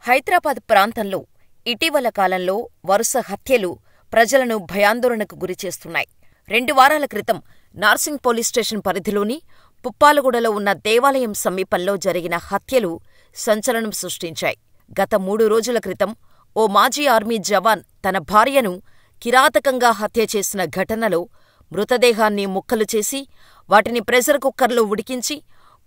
హైదరాబాద్ ప్రాంతంలో ఇటీవల కాలంలో వరుస హత్యలు ప్రజలను భయాందోళనకు గురిచేస్తున్నాయి. 2 వారాల క్రితం నార్సింగ్ పోలీస్ స్టేషన్ పరిధిలోని పుప్పాలగూడలో ఉన్న దేవాలయం సమీపంలో జరిగిన హత్యలు సంచలనం సృష్టించాయి. గత 3 రోజుల క్రితం ఓ మాజీ ఆర్మీ జవాన్ తన భార్యను కిరాతకంగా హత్య చేసిన ఘటనలో మృతదేహాన్ని ముక్కలు చేసి వాటిని ప్రెషర్ కుక్కర్లో ఉడికించి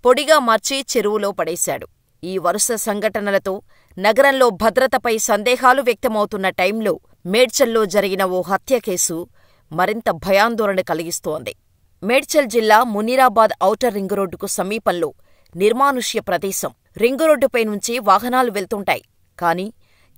పొడిగా మార్చి చెరువులో పడేశాడు. ఈ వరుస సంఘటనలతో నగరంలో భద్రతపై సందేహాలు వ్యక్తమవుతున్న టైంలో మేడ్చల్లో జరిగిన ఓ హత్య కేసు మరింత భయాందోళన కలిగిస్తోంది. మేడ్చల్ జిల్లా మునీరాబాద్ ఔటర్ రింగు రోడ్డుకు సమీపంలో నిర్మానుష్య ప్రదేశం. రింగు రోడ్డుపై నుంచి వాహనాలు వెళ్తుంటాయి, కాని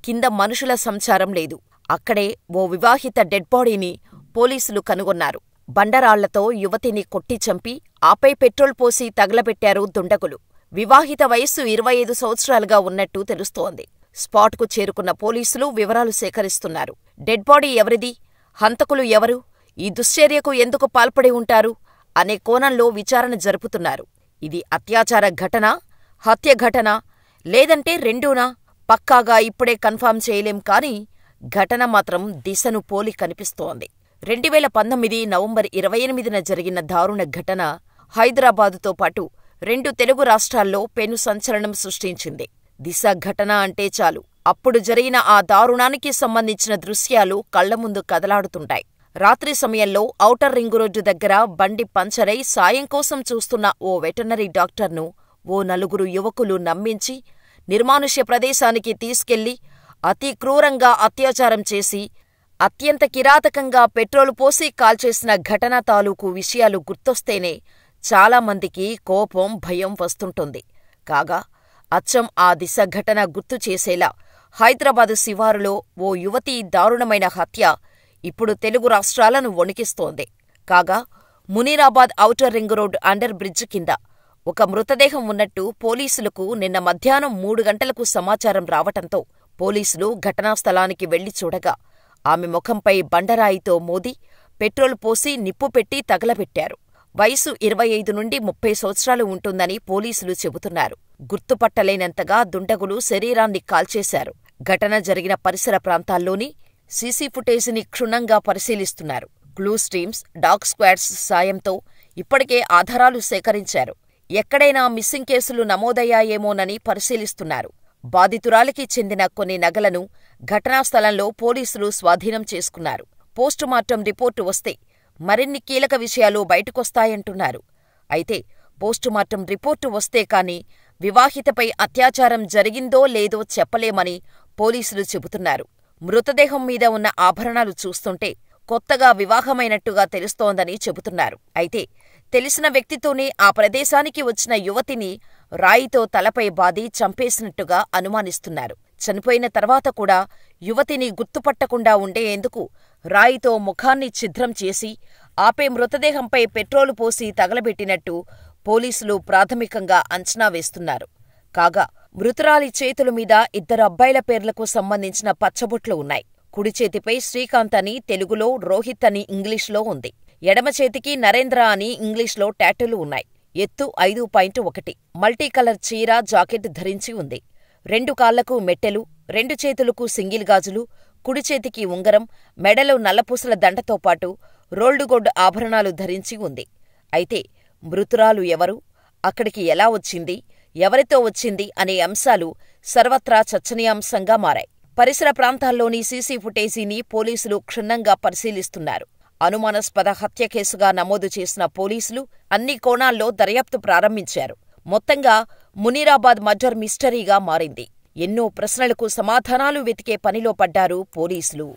కింద మనుషుల సంచారం లేదు. అక్కడే ఓ వివాహిత డెడ్ బాడీని పోలీసులు కనుగొన్నారు. బండరాళ్లతో యువతిని కొట్టి చంపి ఆపై పెట్రోల్ పోసి తగలబెట్టారు దుండగులు. వివాహిత వయస్సు 25 సంవత్సరాలుగా ఉన్నట్టు తెలుస్తోంది. స్పాట్కు చేరుకున్న పోలీసులు వివరాలు సేకరిస్తున్నారు. డెడ్ బాడీ ఎవరిది, హంతకులు ఎవరు, ఈ దుశ్చర్యకు ఎందుకు పాల్పడి ఉంటారు అనే కోణంలో విచారణ జరుపుతున్నారు. ఇది అత్యాచార ఘటన, హత్య ఘటన, లేదంటే రెండూనా పక్కాగా ఇప్పుడే కన్ఫర్మ్ చేయలేం. కానీ ఘటన మాత్రం దిశను పోలి కనిపిస్తోంది. 2019 నవంబర్ 28న జరిగిన దారుణ ఘటన హైదరాబాదుతో పాటు 2 తెలుగు రాష్ట్రాల్లో పెను సంచలనం సృష్టించింది. దిశ ఘటన అంటే చాలు అప్పుడు జరిగిన ఆ దారుణానికి సంబంధించిన దృశ్యాలు కళ్లముందు కదలాడుతుంటాయి. రాత్రి సమయంలో ఔటర్ రింగు రోడ్డు దగ్గర బండి పంచరై సాయం కోసం చూస్తున్న ఓ వెటర్నరీ డాక్టర్ను ఓ 4 యువకులు నమ్మించి నిర్మానుష్య ప్రదేశానికి తీసుకెళ్లి అతి క్రూరంగా అత్యాచారం చేసి అత్యంత కిరాతకంగా పెట్రోలు పోసి కాల్చేసిన ఘటన తాలూకు విషయాలు గుర్తొస్తేనే చాలామందికి కోపం, భయం వస్తుంటుంది. కాగా అచ్చం ఆ దిశ ఘటన గుర్తు చేసేలా హైదరాబాదు శివారులో ఓ యువతి దారుణమైన హత్య ఇప్పుడు తెలుగు రాష్ట్రాలను వణికిస్తోంది. కాగా Munirabad outer ring road under bridge కింద ఒక మృతదేహం ఉన్నట్టు పోలీసులకు నిన్న మధ్యాహ్నం 3 గంటలకు సమాచారం రావటంతో పోలీసులు ఘటనా స్థలానికి వెళ్లి చూడగా ఆమె ముఖంపై బండరాయితో మోది పెట్రోల్ పోసి నిప్పు పెట్టి తగలబెట్టారు. వయసు 25 నుండి 30 సంవత్సరాలు ఉంటుందని పోలీసులు చెబుతున్నారు. గుర్తుపట్టలేనంతగా దుండగులు శరీరాన్ని కాల్చేశారు. ఘటన జరిగిన పరిసర ప్రాంతాల్లోని సీసీ ఫుటేజీని క్షుణ్ణంగా పరిశీలిస్తున్నారు. క్లూస్ టీమ్స్, డాగ్ స్క్వాడ్స్ సాయంతో ఇప్పటికే ఆధారాలు సేకరించారు. ఎక్కడైనా మిస్సింగ్ కేసులు నమోదయ్యాయేమోనని పరిశీలిస్తున్నారు. బాధితురాలికి చెందిన కొన్ని నగలను ఘటనా స్థలంలో పోలీసులు స్వాధీనం చేసుకున్నారు. పోస్టుమార్టం రిపోర్టు వస్తే మరిన్ని కీలక విషయాలు బయటకొస్తాయంటున్నారు. అయితే పోస్టుమార్టం రిపోర్టు వస్తే కాని వివాహితపై అత్యాచారం జరిగిందో లేదో చెప్పలేమని పోలీసులు చెబుతున్నారు. మృతదేహం మీద ఉన్న ఆభరణాలు చూస్తుంటే కొత్తగా వివాహమైనట్టుగా తెలుస్తోందని చెబుతున్నారు. అయితే తెలిసిన వ్యక్తితోనే ఆ ప్రదేశానికి వచ్చిన యువతిని రాయితో తలపై బాది చంపేసినట్టుగా అనుమానిస్తున్నారు. చనిపోయిన తర్వాత కూడా యువతిని గుర్తుపట్టకుండా ఉండేందుకు రాయితో ముఖాన్ని ఛిద్రం చేసి ఆపై మృతదేహంపై పెట్రోలు పోసి తగలబెట్టినట్టు పోలీసులు ప్రాథమికంగా అంచనా వేస్తున్నారు. కాగా మృతురాలి చేతుల మీద 2 అబ్బాయిల పేర్లకు సంబంధించిన పచ్చబొట్లు ఉన్నాయి. కుడి చేతిపై శ్రీకాంత్ అని తెలుగులో, రోహిత్ అని ఇంగ్లీష్లో ఉంది. ఎడమ చేతికి నరేంద్ర అని ఇంగ్లీష్లో టాటూలు ఉన్నాయి. ఎత్తు 5.1, మల్టీ కలర్ చీర, జాకెట్ ధరించి ఉంది. 2 కాళ్లకు మెట్టెలు, 2 చేతులకు సింగిల్ గాజులు, కుడి చేతికి ఉంగరం, మెడలో నల్లపూసల దండతో పాటు రోల్డ్ గోల్డ్ ఆభరణాలు ధరించి ఉంది. అయితే మృతురాలు ఎవరు, అక్కడికి ఎలా వచ్చింది, ఎవరితో వచ్చింది అనే అంశాలు సర్వత్రా చర్చనీయాంశంగా మారాయి. పరిసర ప్రాంతాల్లోని సీసీ ఫుటేజీని పోలీసులు క్షుణ్ణంగా పరిశీలిస్తున్నారు. అనుమానాస్పద హత్య కేసుగా నమోదు చేసిన పోలీసులు అన్ని కోణాల్లో దర్యాప్తు ప్రారంభించారు. మొత్తంగా మునీరాబాద్ మర్డర్ మిస్టరీగా మారింది. ఎన్నో ప్రశ్నలకు సమాధానాలు వెతికే పనిలో పడ్డారు పోలీసులు.